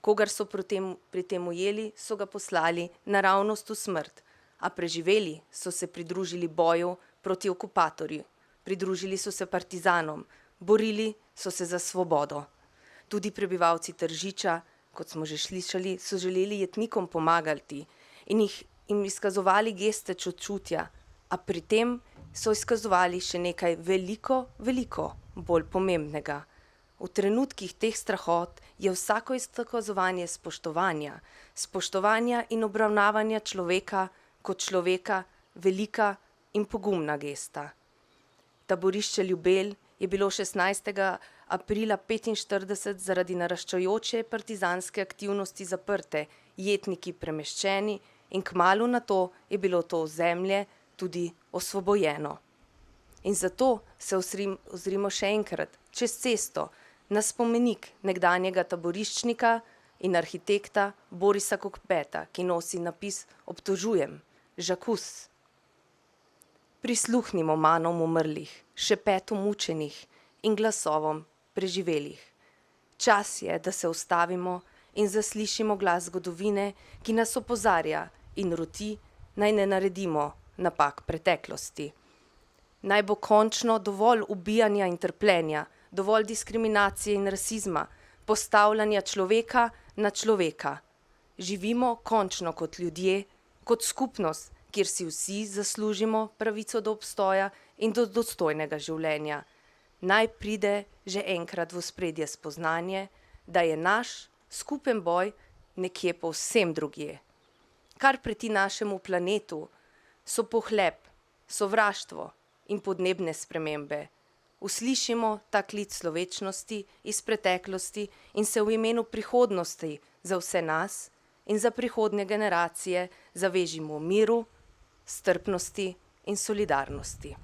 Kogar so pri tem ujeli, so ga poslali naravnost v smrt, a preživeli so se pridružili boju proti okupatorju, pridružili so se partizanom, borili so se za svobodo. Tudi prebivalci Tržiča, kot smo že slišali, so želeli jetnikom pomagati in jim izkazovali geste sočutja, a pri tem so izkazovali še nekaj veliko, veliko bolj pomembnega. V trenutkih teh strahot je vsako izkazovanje spoštovanja in obravnavanja človeka kot človeka velika in pogumna gesta. Taborišče Ljubelj je bilo 16. aprila 1945 zaradi naraščajoče partizanske aktivnosti zaprte, jetniki premeščeni in kmalu nato je bilo to ozemlje tudi osvobojeno. In zato se ozrimo še enkrat čez cesto na spomenik nekdanjega taboriščnika in arhitekta Borisa Kokpeta, ki nosi napis Obtožujem, Žakus. Prisluhnimo manom umrlih, šepetom mučenih in glasovom preživelih. Čas je, da se ustavimo in zaslišimo glas zgodovine, ki nas opozarja in roti, naj ne naredimo napak preteklosti. Naj bo končno dovolj ubijanja in trpljenja, dovolj diskriminacije in rasizma, postavljanja človeka na človeka. Živimo končno kot ljudje, kot skupnost, kjer si vsi zaslužimo pravico do obstoja in do dostojnega življenja. Naj pride že enkrat v ospredje spoznanje, da je naš skupen boj nekje povsem drugje. Kar preti našemu planetu, so pohlep, sovraštvo in podnebne spremembe. Uslišimo ta klic človečnosti iz preteklosti in se v imenu prihodnosti za vse nas in za prihodnje generacije zavežimo miru, strpnosti in solidarnosti.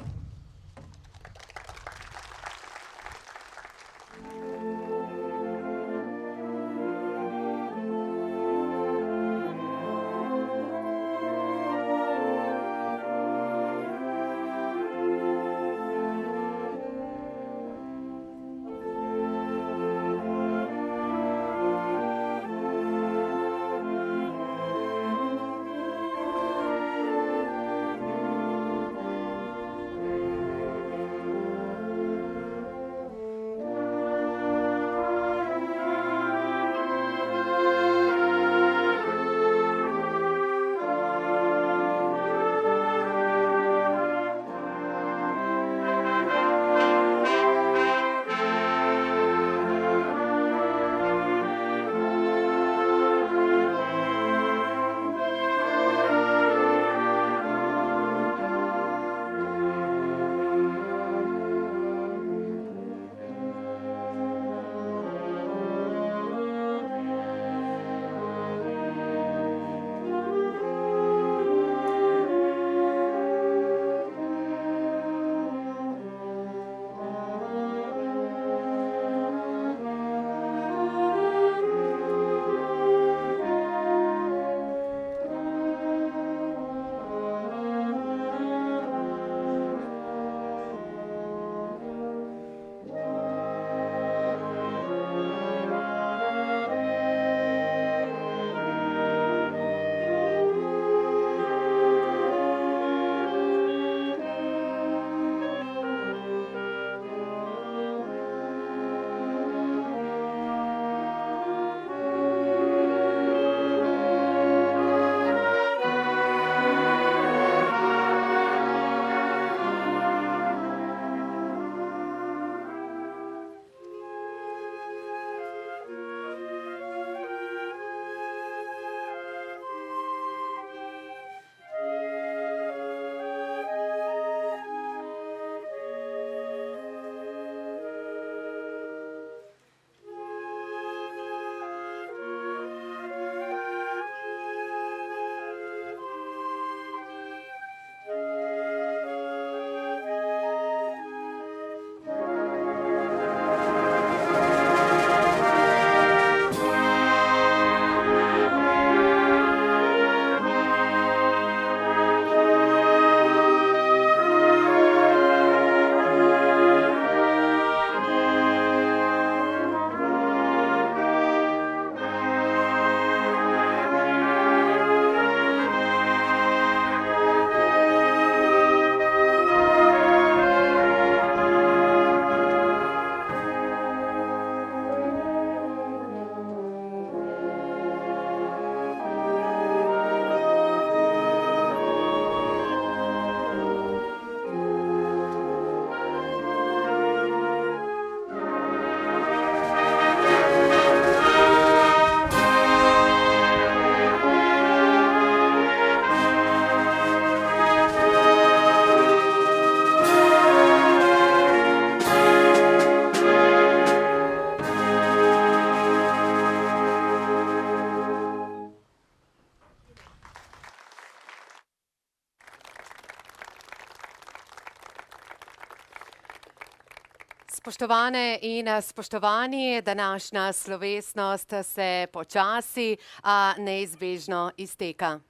Spoštovane in spoštovani, današnja slovesnost se počasi, a neizbežno izteka.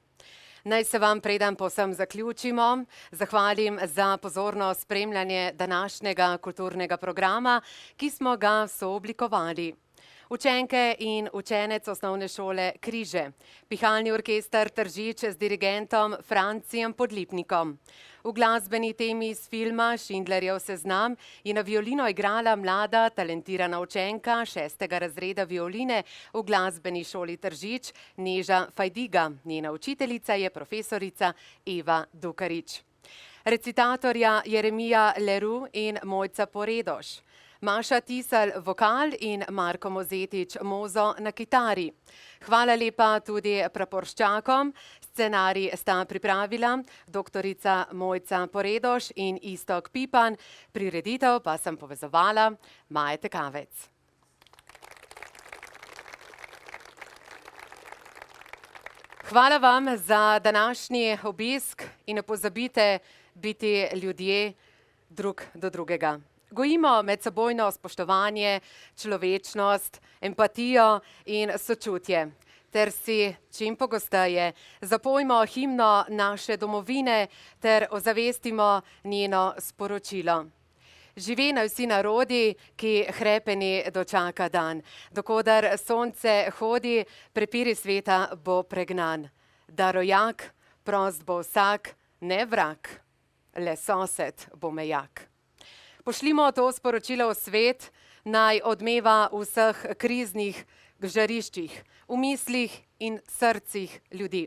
Naj se vam, preden povsem zaključimo, zahvalim za pozorno spremljanje današnjega kulturnega programa, ki smo ga sooblikovali. Učenke in učenec osnovne šole Križe, pihalni orkester Tržič z dirigentom Francijem Podlipnikom. V glasbeni temi iz filma Schindlerjev seznam je na violino igrala mlada, talentirana učenka 6. razreda violine v glasbeni šoli Tržič Neža Fajdiga. Njena učiteljica je profesorica Eva Dukarič. Recitatorja Jeremija Leroux in Mojca Poredoš. Maša Tisal vokal in Marko Mozetič Mozo na kitari. Hvala lepa tudi praporščakom. Scenarij sta pripravila doktorica Mojca Poredoš in Iztok Pipan. Prireditev pa sem povezovala Maja Tekavec. Hvala vam za današnji obisk in ne pozabite biti ljudje drug do drugega. Gojimo medsebojno spoštovanje, človečnost, empatijo in sočutje, ter si čim pogosteje zapojmo himno naše domovine ter ozavestimo njeno sporočilo. Živi naj vsi narodi, ki hrepeni dočaka dan. Dokodar sonce hodi, prepiri sveta bo pregnan. Da rojak, prost bo vsak, ne vrag, le sosed bo mejak. Pošljimo to sporočilo v svet, naj odmeva v vseh kriznih žariščih, v mislih in srcih ljudi.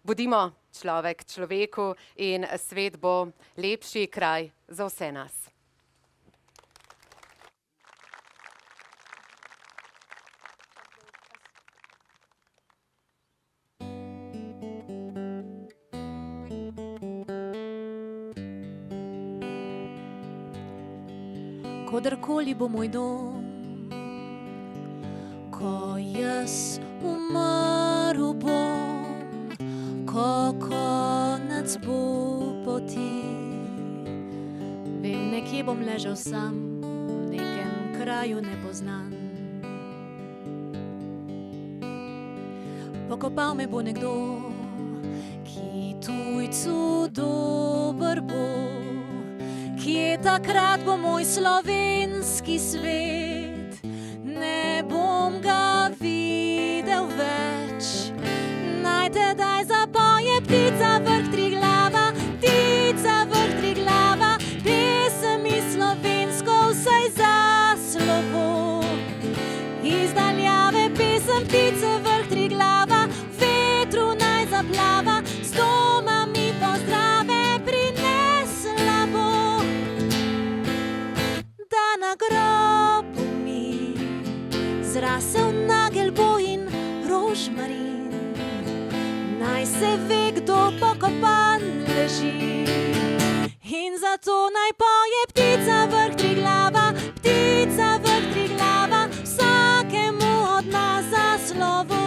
Bodimo človek človeku in svet bo lepši kraj za vse nas. Kodarkoli bo moj dom, ko jaz umrl bom, ko konec bo poti. Vem, nekje bom ležal sam, v nekem kraju nepoznan. Pokopal me bo nekdo, ki tujcu dober bo. Kje takrat bo moj slovenski svet, ne bom ga videl več. Naj tedaj zapoje ptica vrh Triglava, ptica vrh Triglava, pesem iz slovensko vsaj za slovo. Iz daljave pesem ptice vrh Triglava, vetru naj zaplava, s doma mi pozdrave prinesla bo. Na grobu mi zrasel nagelj bo in rožmarin. Naj se ve, kdo pokopan leži. In zato naj poje ptica vrh Triglava, ptica vrh Triglava, vsakemu od nas za slovo.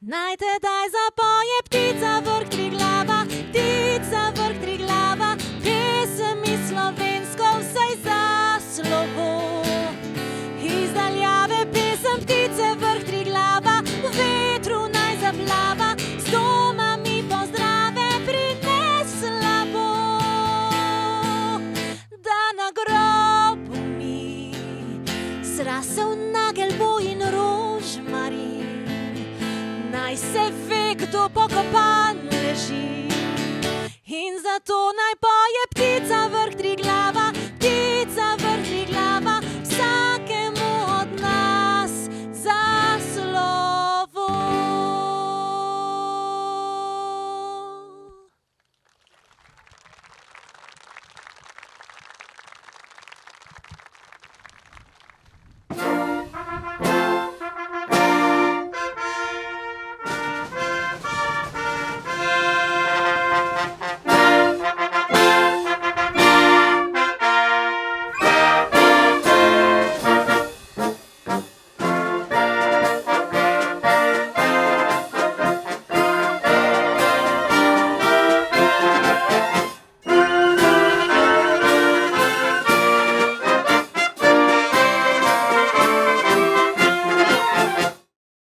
Naj tedaj zapoje ptica vrh Triglava, ptica vrh Triglava, pesem iz slovensko vsaj za slovo. Iz daljave pesem ptice vrh Triglava, v vetru naj zaplava, s doma mi pozdrave prinesla bo. Da na grobu mi zrasel nagelj bo in rožmarin. Naj se ve, kdo pokopan leži. In zato naj